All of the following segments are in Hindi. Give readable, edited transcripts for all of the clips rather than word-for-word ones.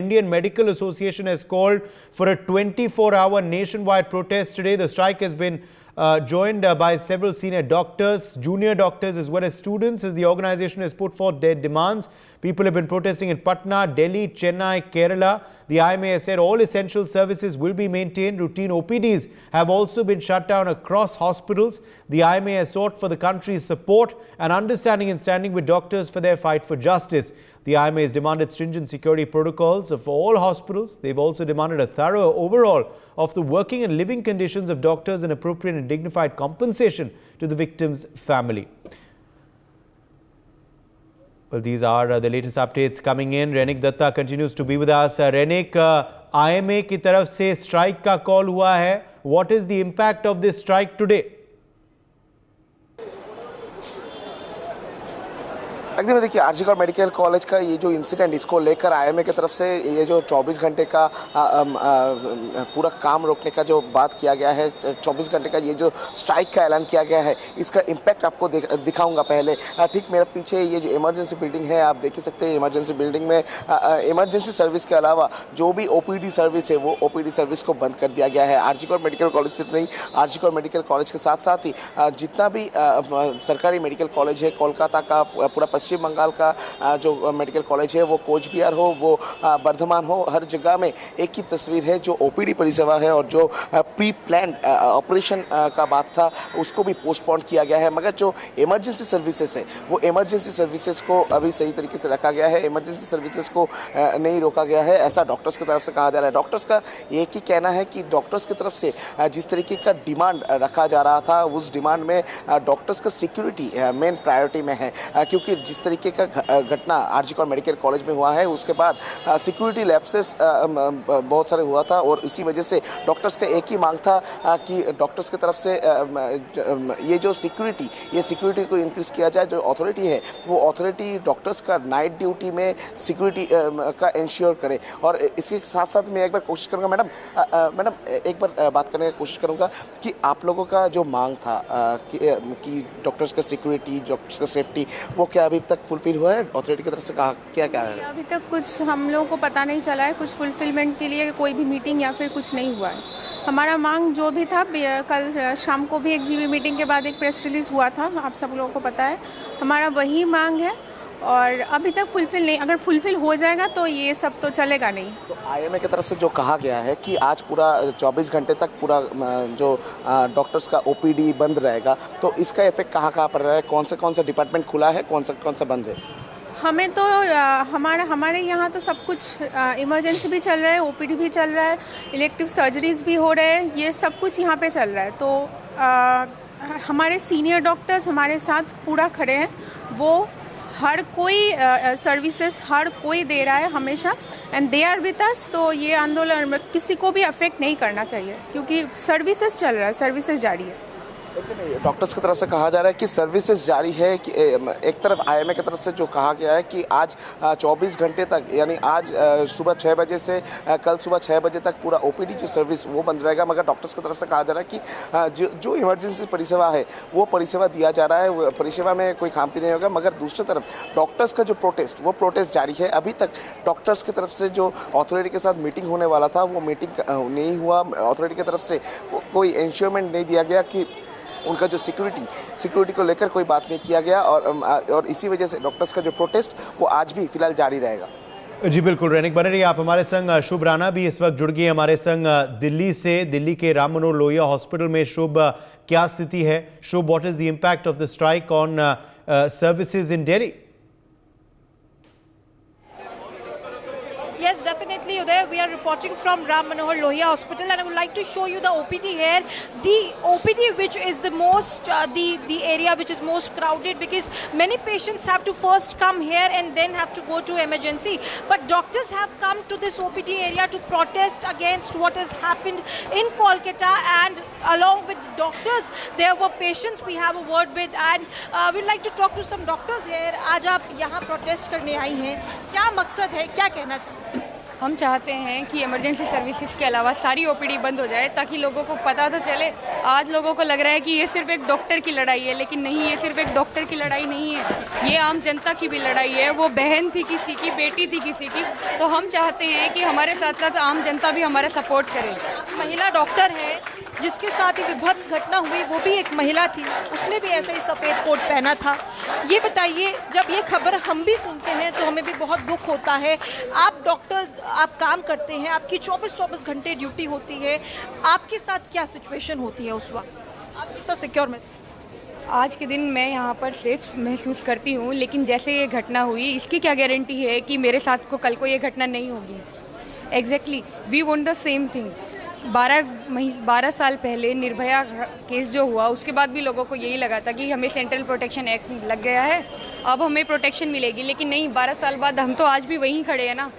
Indian Medical Association has called for a 24-hour nationwide protest today. The strike has been joined by several senior doctors, junior doctors as well as students as the organization has put forth their demands. People have been protesting in Patna, Delhi, Chennai, Kerala. The IMA has said all essential services will be maintained. Routine OPDs have also been shut down across hospitals. The IMA has sought for the country's support and understanding and standing with doctors for their fight for justice. The IMA has demanded stringent security protocols for all hospitals. They've also demanded a thorough overhaul of the working and living conditions of doctors and appropriate and dignified compensation to the victim's family. Well, these are the latest updates coming in. Renik Datta continues to be with us. Renik, IMA की तरफ से strike का call हुआ है. What is the impact of this strike today? एकदम देखिए, आरजीकर मेडिकल कॉलेज का ये जो इंसिडेंट, इसको लेकर आईएमए की तरफ से ये जो 24 घंटे का पूरा काम रोकने का जो बात किया गया है, 24 घंटे का ये जो स्ट्राइक का ऐलान किया गया है, इसका इम्पैक्ट आपको दिखाऊंगा। पहले ठीक मेरे पीछे ये जो इमरजेंसी बिल्डिंग है, आप देख ही सकते हैं। इमरजेंसी बिल्डिंग में इमरजेंसी सर्विस के अलावा जो भी ओपीडी सर्विस है, वो ओपीडी सर्विस को बंद कर दिया गया है। आरजीकर मेडिकल कॉलेज सिर्फ नहीं, आरजीकर मेडिकल कॉलेज के साथ साथ ही जितना भी सरकारी मेडिकल कॉलेज है, कोलकाता का, पूरा पश्चिम बंगाल का जो मेडिकल कॉलेज है, वो कोच बिहार हो, वो बर्धमान हो, हर जगह में एक ही तस्वीर है। जो ओपीडी परिसेवा है और जो प्री प्लान्ड ऑपरेशन का बात था, उसको भी पोस्टपोन किया गया है। मगर जो इमरजेंसी सर्विसेज है, वो इमरजेंसी सर्विसेज को अभी सही तरीके से रखा गया है। इमरजेंसी सर्विसेज को नहीं रोका गया है, ऐसा डॉक्टर्स की तरफ से कहा जा रहा है। डॉक्टर्स का एक ही कहना है कि डॉक्टर्स की तरफ से जिस तरीके का डिमांड रखा जा रहा था, उस डिमांड में डॉक्टर्स का सिक्योरिटी मेन प्रायोरिटी में है। क्योंकि जिस तरीके का घटना आरजीकर मेडिकल कॉलेज में हुआ है, उसके बाद सिक्योरिटी लैप्सेस बहुत सारे हुआ था और इसी वजह से डॉक्टर्स का एक ही मांग था कि डॉक्टर्स की तरफ से ये जो सिक्योरिटी को इंक्रीज किया जाए। जो अथॉरिटी है, वो अथॉरिटी डॉक्टर्स का नाइट ड्यूटी में सिक्योरिटी का इंश्योर करे। और इसके साथ साथ मैं एक बार कोशिश करूँगा मैडम एक बार बात करने की कोशिश करूँगा कि आप लोगों का जो मांग था कि डॉक्टर्स का सिक्योरिटी, डॉक्टर्स का सेफ्टी, वो क्या अभी तक फुलफिल हुआ है? अथॉरिटी की तरफ से कहा क्या है? अभी तक कुछ हम लोगों को पता नहीं चला है। कुछ फुलफिलमेंट के लिए कोई भी मीटिंग या फिर कुछ नहीं हुआ है। हमारा मांग जो भी था, कल शाम को भी एक जीबी मीटिंग के बाद एक प्रेस रिलीज़ हुआ था, आप सब लोगों को पता है। हमारा वही मांग है और अभी तक फुलफिल नहीं। अगर फुलफिल हो जाएगा तो ये सब तो चलेगा नहीं। तो आईएमए की तरफ से जो कहा गया है कि आज पूरा 24 घंटे तक पूरा जो डॉक्टर्स का ओपीडी बंद रहेगा, तो इसका इफेक्ट कहाँ पड़ रहा है? कौन सा डिपार्टमेंट खुला है, कौन सा बंद है? हमें तो हमारे यहाँ तो सब कुछ इमरजेंसी भी चल रहा है, ओपीडी भी चल रहा है, इलेक्टिव सर्जरीज भी हो रहे हैं, ये सब कुछ यहाँ पे चल रहा है। तो हमारे सीनियर डॉक्टर्स हमारे साथ पूरा खड़े हैं। वो हर कोई सर्विसेज हर कोई दे रहा है हमेशा, and they are with us. तो ये आंदोलन किसी को भी अफेक्ट नहीं करना चाहिए क्योंकि सर्विसेज चल रहा है, सर्विसेज जारी है। डॉक्टर्स की तरफ से कहा जा रहा है कि सर्विसेज जारी है। कि एक तरफ आईएमए की तरफ से जो कहा गया है कि आज 24 घंटे तक, यानी आज सुबह 6 बजे से कल सुबह 6 बजे तक पूरा ओपीडी जो सर्विस वो बंद रहेगा। मगर डॉक्टर्स की तरफ से कहा जा रहा है कि जो इमरजेंसी परिसेवा है, वो परिसेवा दिया जा रहा है, वो परिसेवा में कोई खामती नहीं होगा। मगर दूसरी तरफ डॉक्टर्स का जो प्रोटेस्ट जारी है। अभी तक डॉक्टर्स की तरफ से जो अथॉरिटी के साथ मीटिंग होने वाला था, वो मीटिंग नहीं हुआ। अथॉरिटी की तरफ से कोई इंश्योरमेंट नहीं दिया गया कि उनका जो सिक्योरिटी को लेकर कोई बात नहीं किया गया। और इसी वजह से डॉक्टर्स का जो प्रोटेस्ट वो आज भी फिलहाल जारी रहेगा। जी बिल्कुल, रेनिक बने रहिए आप हमारे संग। शुभ राणा भी इस वक्त जुड़ गई हमारे संग दिल्ली से। दिल्ली के राम मनोहर लोहिया हॉस्पिटल में शुभ, क्या स्थिति है? Shubh, what is the impact of the strike on services in Delhi? Yes, definitely, Uday. We are reporting from Ram Manohar Lohia Hospital, and I would like to show you the OPD here. The OPD, which is the most, the area which is most crowded, because many patients have to first come here and then have to go to emergency. But doctors have come to this OPD area to protest against what has happened in Kolkata, and along with doctors, there were patients we have a word with, and we'd like to talk to some doctors here. आज आप यहाँ protest करने आई हैं, क्या मकसद है, क्या कहना चाहते हैं? हम चाहते हैं कि इमरजेंसी सर्विसेज के अलावा सारी ओपीडी बंद हो जाए ताकि लोगों को पता तो चले। आज लोगों को लग रहा है कि ये सिर्फ एक डॉक्टर की लड़ाई है, लेकिन नहीं, ये सिर्फ एक डॉक्टर की लड़ाई नहीं है, ये आम जनता की भी लड़ाई है। वो बहन थी किसी की, बेटी थी किसी की, तो हम चाहते हैं कि हमारे साथ साथ आम जनता भी हमारा सपोर्ट करे। महिला डॉक्टर है जिसके साथ ये विभत्स घटना हुई, वो भी एक महिला थी, उसने भी ऐसे ही सफ़ेद कोट पहना था। ये बताइए, जब ये खबर हम भी सुनते हैं तो हमें भी बहुत दुख होता है। आप डॉक्टर्स, आप काम करते हैं, आपकी 24-24 घंटे ड्यूटी होती है, आपके साथ क्या सिचुएशन होती है उस वक्त? आप कितना सिक्योर महसूस? आज के दिन मैं यहाँ पर सेफ महसूस करती हूँ, लेकिन जैसे ये घटना हुई इसकी क्या गारंटी है कि मेरे साथ को कल को ये घटना नहीं होगी। Exactly, we want the same thing. 12 साल पहले निर्भया केस जो हुआ, उसके बाद भी लोगों को यही लगा था कि हमें सेंट्रल प्रोटेक्शन एक्ट लग गया है, अब हमें प्रोटेक्शन मिलेगी, लेकिन नहीं, 12 साल बाद हम तो आज भी वहीं खड़े हैं ना,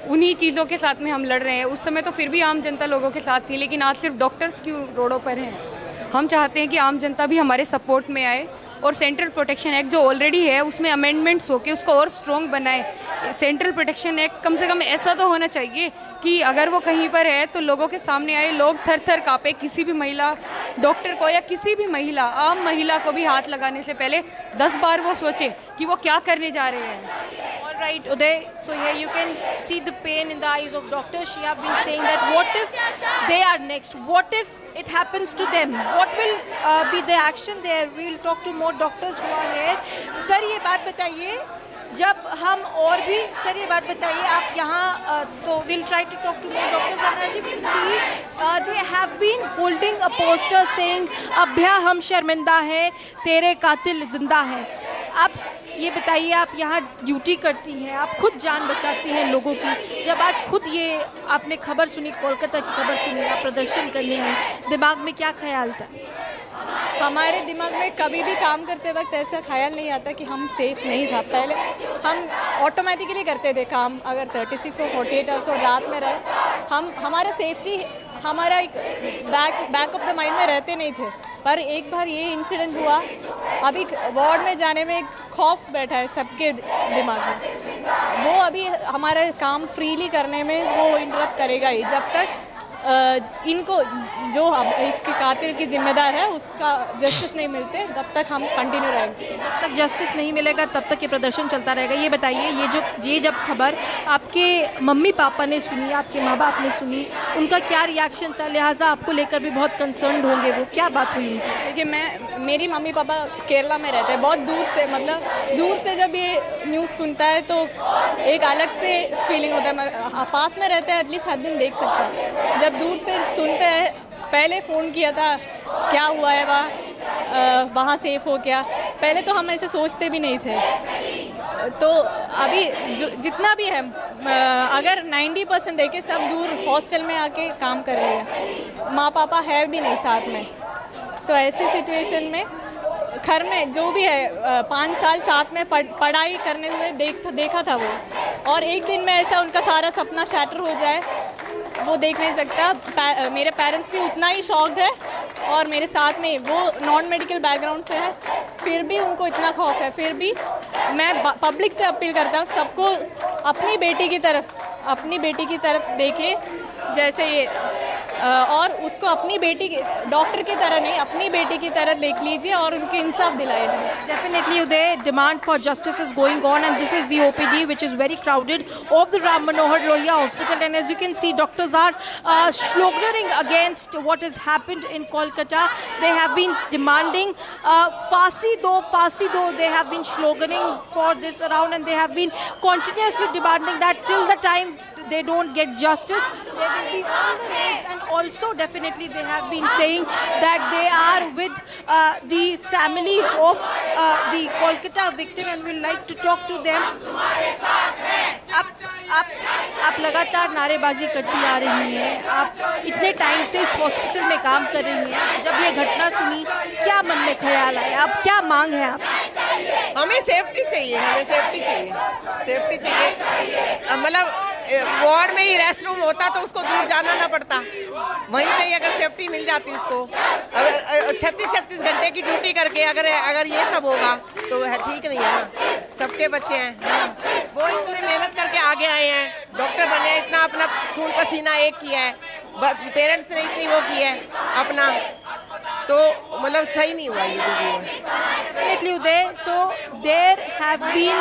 उन्हीं चीज़ों के साथ में हम लड़ रहे हैं। उस समय तो फिर भी आम जनता लोगों के साथ थी, लेकिन आज सिर्फ डॉक्टर्स क्यों रोडों पर हैं। हम चाहते हैं कि आम जनता भी हमारे सपोर्ट में आए और सेंट्रल प्रोटेक्शन एक्ट जो ऑलरेडी है उसमें अमेंडमेंट्स होके उसको और स्ट्रॉन्ग बनाए। सेंट्रल प्रोटेक्शन एक्ट कम से कम ऐसा तो होना चाहिए कि अगर वो कहीं पर है तो लोगों के सामने आए, लोग थर थर काँपे, किसी भी महिला डॉक्टर को या किसी भी महिला, आम महिला को भी हाथ लगाने से पहले 10 बार वो सोचे कि वो क्या करने जा रहे हैं। Right, Uday, so here you can see the pain in the eyes of doctors. She have been saying that what if they are next? What if it happens to them? What will be the action there? We will talk to more doctors who are here. Sir, ये बात बताइए, जब हम और भी, सर ये बात बताइए, आप यहाँ तो we'll try to talk to more doctors, and as you can see they have been holding a poster saying अभ्या हम शर्मिंदा है, तेरे कातिल जिंदा है। आप ये बताइए, आप यहाँ ड्यूटी करती हैं, आप खुद जान बचाती हैं लोगों की, जब आज खुद ये आपने खबर सुनी, कोलकाता की खबर सुनी, आप प्रदर्शन करने हैं, दिमाग में क्या ख्याल था? हमारे दिमाग में कभी भी काम करते वक्त ऐसा ख्याल नहीं आता कि हम सेफ़ नहीं था। पहले हम ऑटोमेटिकली करते थे काम, अगर 36 और 48 आवर्स और रात में रहे, हमारा सेफ्टी हमारा एक बैक ऑफ द माइंड में रहते नहीं थे। पर एक बार ये इंसिडेंट हुआ, अभी वार्ड में जाने में एक खौफ बैठा है सबके दिमाग में। वो अभी हमारा काम फ्रीली करने में वो इंटरप्ट करेगा ही, जब तक इनको जो इसके कातिल की जिम्मेदार है उसका जस्टिस नहीं मिलते, तब तक हम कंटिन्यू रहेंगे। जब तक जस्टिस नहीं मिलेगा तब तक ये प्रदर्शन चलता रहेगा। ये बताइए, ये जब खबर आपके मम्मी पापा ने सुनी, आपके माँ बाप ने सुनी, उनका क्या रिएक्शन था? लिहाजा आपको लेकर भी बहुत कंसर्न्ड होंगे, वो क्या बात हुई उनकी? देखिए, मेरी मम्मी पापा केरला में रहते हैं, बहुत दूर से, मतलब दूर से जब ये न्यूज़ सुनता है तो एक अलग से फीलिंग होता है। पास में रहते हैं, एटलीस्ट हर दिन देख सकते हैं, जब दूर से सुनते हैं। पहले फ़ोन किया था, क्या हुआ है वहाँ सेफ हो क्या? पहले तो हम ऐसे सोचते भी नहीं थे। तो अभी जितना भी है, अगर 90% देखे, सब दूर हॉस्टल में आके काम कर रहे हैं, माँ पापा है भी नहीं साथ में। तो ऐसी सिचुएशन में घर में जो भी है 5 साल साथ में पढ़ाई करने में देखा था वो, और एक दिन में ऐसा उनका सारा सपना शैटर हो जाए, वो देख नहीं सकता। मेरे पेरेंट्स भी उतना ही शॉक्ड है, और मेरे साथ में वो नॉन मेडिकल बैकग्राउंड से है, फिर भी उनको इतना खौफ है। फिर भी मैं पब्लिक से अपील करता हूँ, सबको अपनी बेटी की तरफ देखे, जैसे ये, और उसको अपनी बेटी डॉक्टर की तरह नहीं, अपनी बेटी की तरह देख लीजिए और उनके इंसाफ दिलाए। Definitely, Uday, demand for justice is going on, and this is the OPD which is very crowded of the Ram Manohar Lohia Hospital, and as you can see, doctors are sloganeering against what has happened in Kolkata. They have been demanding फांसी दो. They have been sloganeering for this around, and they have been continuously demanding that till the time they don't get justice, they will be on the roads. And also definitely they have been saying that they are with the family of the Kolkata victim, and we like to talk to them. आप लगातार नारेबाजी करती आ रही हैं, आप इतने टाइम से इस हॉस्पिटल में काम कर रही हैं, जब ये घटना सुनी क्या मन में ख्याल आया? अब क्या मांग है आप? हमें सेफ्टी चाहिए, मतलब वार्ड में ही रेस्ट रूम होता तो उसको दूर जाना ना पड़ता, वहीं पे ही अगर सेफ्टी मिल जाती उसको। अगर 36 घंटे की ड्यूटी करके अगर ये सब होगा तो ठीक नहीं है ना, सबके बच्चे हैं। वो इतने मेहनत करके आगे आए हैं, डॉक्टर बने हैं, इतना अपना खून पसीना एक किया है, पेरेंट्स ने इतनी वो की है अपना, तो मतलब सही नहीं हुआ ये जो भी है। Definitely, Uday. So they have been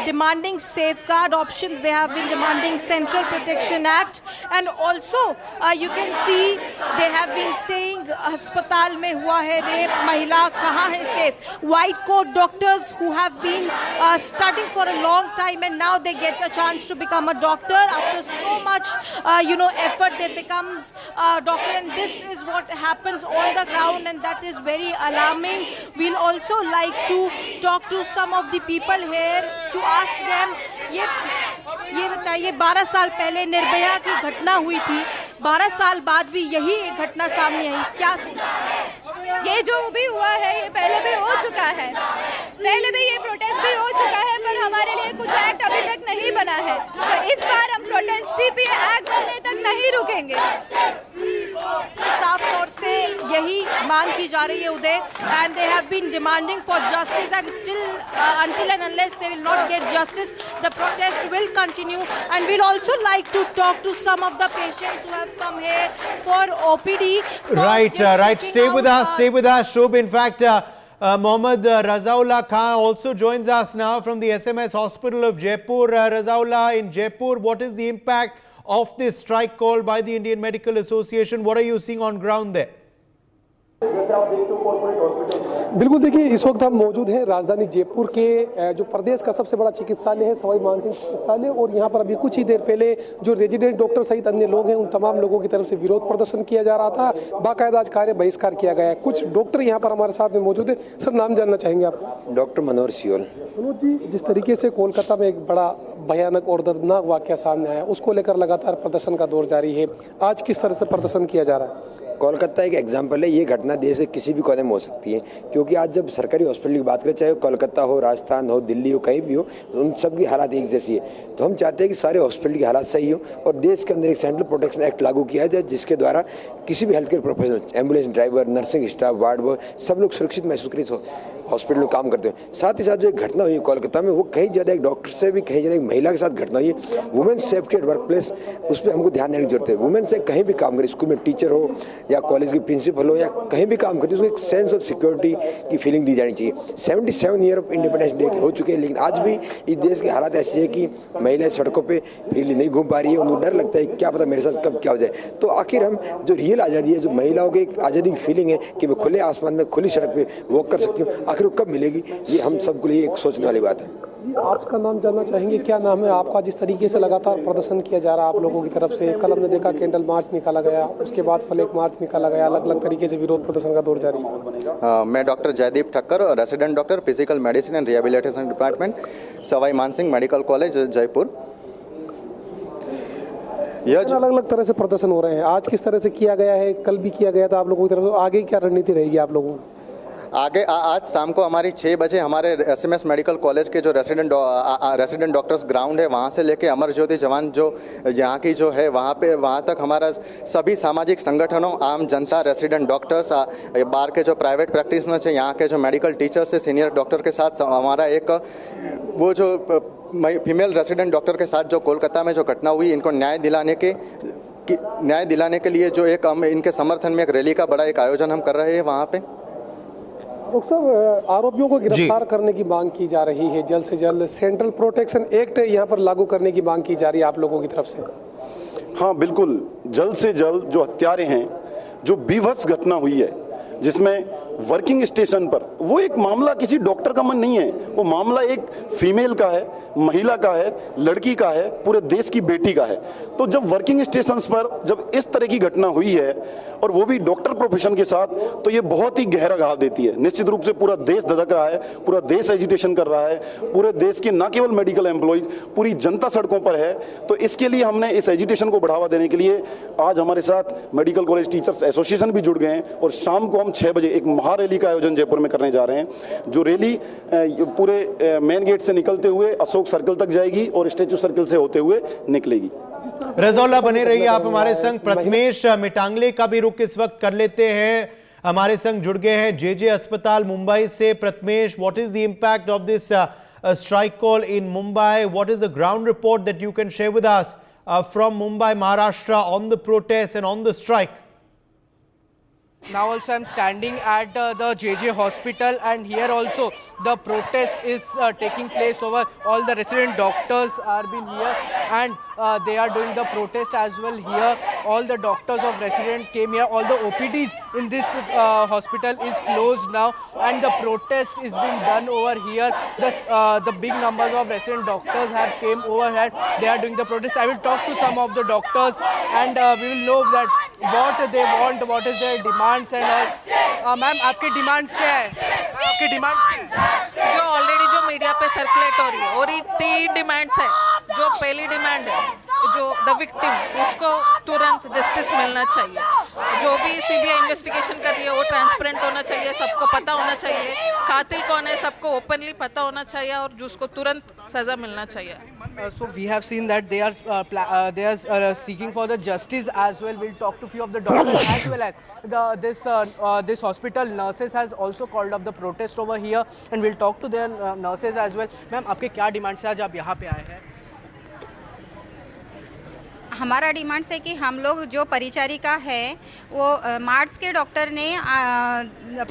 demanding safeguard options. They have been demanding Central Protection Act, and also you can see they have been saying अस्पताल में हुआ है रेप, महिला कहाँ है safe. White coat doctors who have been studying for a long time and now they get a chance to become a doctor after so much effort. They becomes a doctor, and this is what happens on the ground, and that is very alarming. We'll also like to talk to some of the people here to ask them ये बताइए 12 साल पहले निर्भया की घटना हुई थी, 12 साल बाद भी यही एक घटना सामने आई, क्या ये जो भी हुआ है ये पहले भी हो चुका है, पहले भी ये प्रोटेस्ट भी हो चुका है, पर हमारे लिए कुछ एक्ट अभी तक नहीं बना है, तो इस बार हम प्रोटेस्ट सीपीए एक्ट बनने तक नहीं रुकेंगे। साफ तौर से यही मांग की जा रही है Uday, and they have been demanding for justice, and until and unless they will not get justice, the protest will continue. And we'll also like to talk to some of the patients who have come here for OPD. Right. Stay with us, Shubh. In fact, Mohammad Razaullah Khan also joins us now from the SMS Hospital of Jaipur. Razaullah, in Jaipur, what is the impact of this strike called by the Indian Medical Association? What are you seeing on ground there? बिल्कुल, देखिए इस वक्त हम मौजूद हैं राजधानी जयपुर के जो प्रदेश का सबसे बड़ा चिकित्सालय है सवाई मानसिंह चिकित्सालय, और यहाँ पर अभी कुछ ही देर पहले जो रेजिडेंट डॉक्टर सहित अन्य लोग हैं उन तमाम लोगों की तरफ से विरोध प्रदर्शन किया जा रहा था, बाकायदा आज कार्य बहिष्कार किया गया है। कुछ डॉक्टर यहाँ पर हमारे साथ में मौजूद है। सर, नाम जानना चाहेंगे आप? डॉक्टर मनोहर सियोल। मनोज जी, जिस तरीके से कोलकाता में एक बड़ा भयानक और दर्दनाक वाकया सामने आया, उसको लेकर लगातार प्रदर्शन का दौर जारी है, आज किस तरह से प्रदर्शन किया जा रहा है? कोलकाता एक एग्जाम्पल है, ये घटना देश के किसी भी कोने में हो सकती है, क्योंकि आज जब सरकारी हॉस्पिटल की बात करें, चाहे कोलकाता हो, राजस्थान हो, दिल्ली हो, कहीं भी हो, उन सब की हालात एक जैसी है। तो हम चाहते हैं कि सारे हॉस्पिटल की हालात सही हो और देश के अंदर एक सेंट्रल प्रोटेक्शन एक्ट लागू किया जाए, जिसके द्वारा किसी भी health care professional, ambulance driver, nursing staff, ward boy, सब लोग सुरक्षित महसूस करें हॉस्पिटल में काम करते हैं। साथ ही साथ जो एक घटना हुई कोलकाता में, वो कहीं ज़्यादा एक डॉक्टर से भी कहीं ज़्यादा एक महिला के साथ घटना हुई है। Women safety at work place, उस पर हमको ध्यान देने की जरूरत है। वुमेन से कहीं भी काम करे, स्कूल में टीचर हो या कॉलेज की प्रिंसिपल हो या कहीं भी काम करते, उसको एक सेंस ऑफ सिक्योरिटी की फीलिंग दी जानी चाहिए। 77 ईयर ऑफ इंडिपेंडेंस डे हो चुके हैं, लेकिन आज भी इस देश की हालात ऐसी है कि महिलाएं सड़कों पे फ्रीली नहीं घूम पा रही है। उनको डर लगता है क्या पता मेरे साथ कब क्या हो जाए। तो आखिर हम जो रियल आज़ादी है, जो महिलाओं की एक आज़ादी की फीलिंग है कि मैं खुले आसमान में खुली सड़क पे वॉक कर सकती हूँ, आखिर वो कब मिलेगी? ये हम सबके लिए एक सोचने वाली बात है। जी, आपका नाम जानना चाहेंगे, क्या नाम है आपका? जिस तरीके से लगातार प्रदर्शन किया जा रहा है आप लोगों की तरफ से, कल हमने देखा कैंडल मार्च निकाला गया, उसके बाद फ्लैग मार्च निकाला गया, अलग अलग तरीके से विरोध प्रदर्शन का दौर जारी है। मैं doctor Jaideep Thakkar, resident doctor physical medicine and rehabilitation department, Sawai Mansingh medical college Jaipur. यह अलग अलग तरह से प्रदर्शन हो रहे हैं, आज किस तरह से किया गया है, कल भी किया गया था आप लोगों की तरफ से, आगे क्या रणनीति रहेगी आप लोगों की? आगे आज शाम को हमारी 6 बजे हमारे SMS मेडिकल कॉलेज के जो रेसिडेंट डॉक्टर्स ग्राउंड है, वहाँ से लेके अमर ज्योति जवान जो यहाँ की जो है वहाँ तक हमारा सभी सामाजिक संगठनों, आम जनता, रेसिडेंट डॉक्टर्स, बाहर के जो प्राइवेट प्रैक्टिशनर्स हैं, यहाँ के जो मेडिकल टीचर्स है, सीनियर डॉक्टर के साथ हमारा एक वो जो फीमेल रेसिडेंट डॉक्टर के साथ जो कोलकाता में जो घटना हुई, इनको न्याय दिलाने के लिए जो एक हम इनके समर्थन में एक रैली का बड़ा एक आयोजन हम कर रहे हैं वहाँ पे। डॉक्टर साहब, आरोपियों को गिरफ्तार करने की मांग की जा रही है, जल्द से जल्द सेंट्रल प्रोटेक्शन एक्ट यहाँ पर लागू करने की मांग की जा रही है आप लोगों की तरफ से। हाँ बिल्कुल, जल्द से जल्द जो हत्यारे हैं, जो बीभत्स घटना हुई है जिसमें वर्किंग स्टेशन पर, वो एक मामला किसी डॉक्टर का मन नहीं है, वो मामला एक फीमेल का है, महिला का है, लड़की का है, पूरे देश की बेटी का है। तो जब वर्किंग स्टेशंस पर जब इस तरह की घटना हुई है और वो भी डॉक्टर प्रोफेशन के साथ, तो ये बहुत ही गहरा घाव देती है। निश्चित रूप से पूरा देश धधक रहा है, पूरा देश एजिटेशन कर रहा है, पूरे देश के न केवल मेडिकल एम्प्लॉइज, पूरी जनता सड़कों पर है। तो इसके लिए हमने इस एजिटेशन को बढ़ावा देने के लिए आज हमारे साथ मेडिकल कॉलेज टीचर्स एसोसिएशन भी जुड़ गए हैं और शाम को हम 6 बजे एक महारैली का आयोजन जयपुर में करने जा रहे हैं। जो रैली पूरे मेन गेट से निकलते हुए अशोक सर्कल तक जाएगी और स्टैचू सर्कल से होते हुए निकलेगी। रज़ौल्ला बने रहिए आप हमारे संग। प्रथमेश मिटांगले का भी रुख इस वक्त कर लेते हैं, हमारे संग जुड़ गए हैं जेजे अस्पताल मुंबई से। Prathamesh, what is the impact of this a strike call in Mumbai. What is the ground report that you can share with us from Mumbai, Maharashtra on the protests and on the strike? Now also I'm standing at the JJ hospital, and here also the protest is taking place over. All the resident doctors are been here, and they are doing the protest as well here. All the doctors of resident came here. All the OPDs in this hospital is closed now, and the protest is being done over here. The big numbers of resident doctors have came over here. They are doing the protest. I will talk to some of the doctors, and we will know that what they want, what is their demands and all. Ma'am आपके डिमांड्स क्या है? आपकी डिमांड जो ऑलरेडी जो मीडिया पे सर्कुलेट हो रही है, और ये 3 डिमांड्स है. जो पहली डिमांड है, जो द विक्टिम, उसको तुरंत जस्टिस मिलना चाहिए. जो भी सीबीआई इन्वेस्टिगेशन कर रही है वो ट्रांसपेरेंट होना चाहिए, सबको पता होना चाहिए कातिल कौन है, सबको ओपनली पता होना चाहिए, और जिसको तुरंत सजा मिलना चाहिए. So we have seen that they are seeking for the justice as well. We'll talk to few of the doctors as well as this hospital nurses has also called up the protest over here, and we'll talk to their nurses as well. Ma'am आपके क्या डिमांड्स है आज आप यहाँ पे आए हैं? हमारा डिमांड्स है कि हम लोग जो परिचारिका है वो मार्च के डॉक्टर ने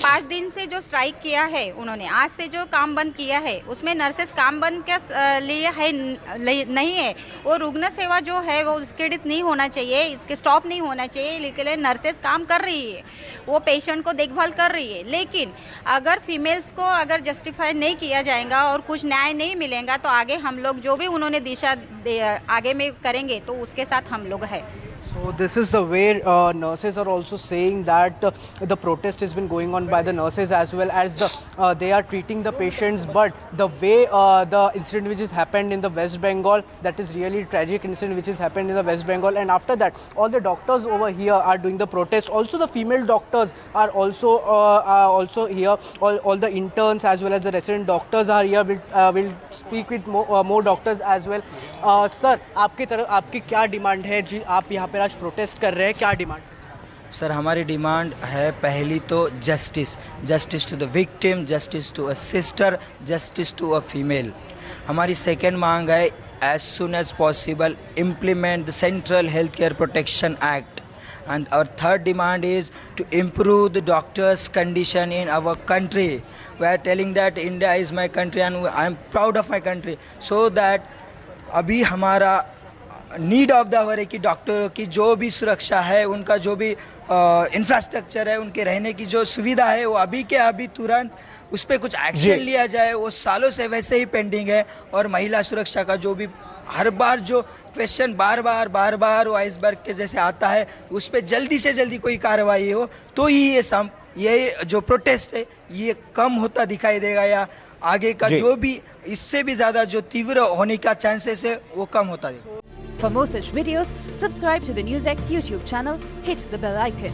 5 दिन से जो स्ट्राइक किया है, उन्होंने आज से जो काम बंद किया है उसमें नर्सेस काम बंद के लिए है नहीं है. वो रुग्ण सेवा जो है वो स्केडित नहीं होना चाहिए, इसके स्टॉप नहीं होना चाहिए. लेकिन नर्सेस काम कर रही है, वो पेशेंट को देखभाल कर रही है. लेकिन अगर फीमेल्स को अगर जस्टिफाई नहीं किया जाएगा और कुछ न्याय नहीं मिलेगा तो आगे हम लोग जो भी उन्होंने दिशा आगे में करेंगे तो उसके साथ हम लोग है. So this is the way nurses are also saying that the protest has been going on by the nurses as well as they are treating the patients, but the way the incident which has happened in the West Bengal, that is really tragic incident which has happened in the West Bengal, and after that all the doctors over here are doing the protest. Also the female doctors are also here. All the interns as well as the resident doctors are here. We'll speak with more doctors as well. Sir, आपकी क्या डिमांड है जी? आप यहाँ पे आज प्रोटेस्ट कर रहे हैं, क्या डिमांड? सर हमारी डिमांड है पहली तो justice to the victim, justice to a sister, justice to a female. हमारी सेकंड मांग है as soon as possible implement the central health care protection act. And our third demand is to improve the doctors' condition in our country. We are telling that India is my country and I am proud of my country. So that अभी हमारा नीड ऑफ द आवर है कि डॉक्टरों की जो भी सुरक्षा है, उनका जो भी इंफ्रास्ट्रक्चर है, उनके रहने की जो सुविधा है, वो अभी के अभी तुरंत उस पर कुछ एक्शन लिया जाए. वो सालों से वैसे ही पेंडिंग है. और महिला सुरक्षा का जो भी हर बार जो क्वेश्चन बार बार वो आइसबर्ग के जैसे आता है, उस पर जल्दी से जल्दी कोई कार्रवाई हो तो ही ये जो प्रोटेस्ट है ये कम होता दिखाई देगा, या आगे का जो भी इससे भी ज़्यादा जो तीव्र होने का चांसेस है वो कम होता देगा. For more such videos, subscribe to the NewsX YouTube channel, hit the bell icon.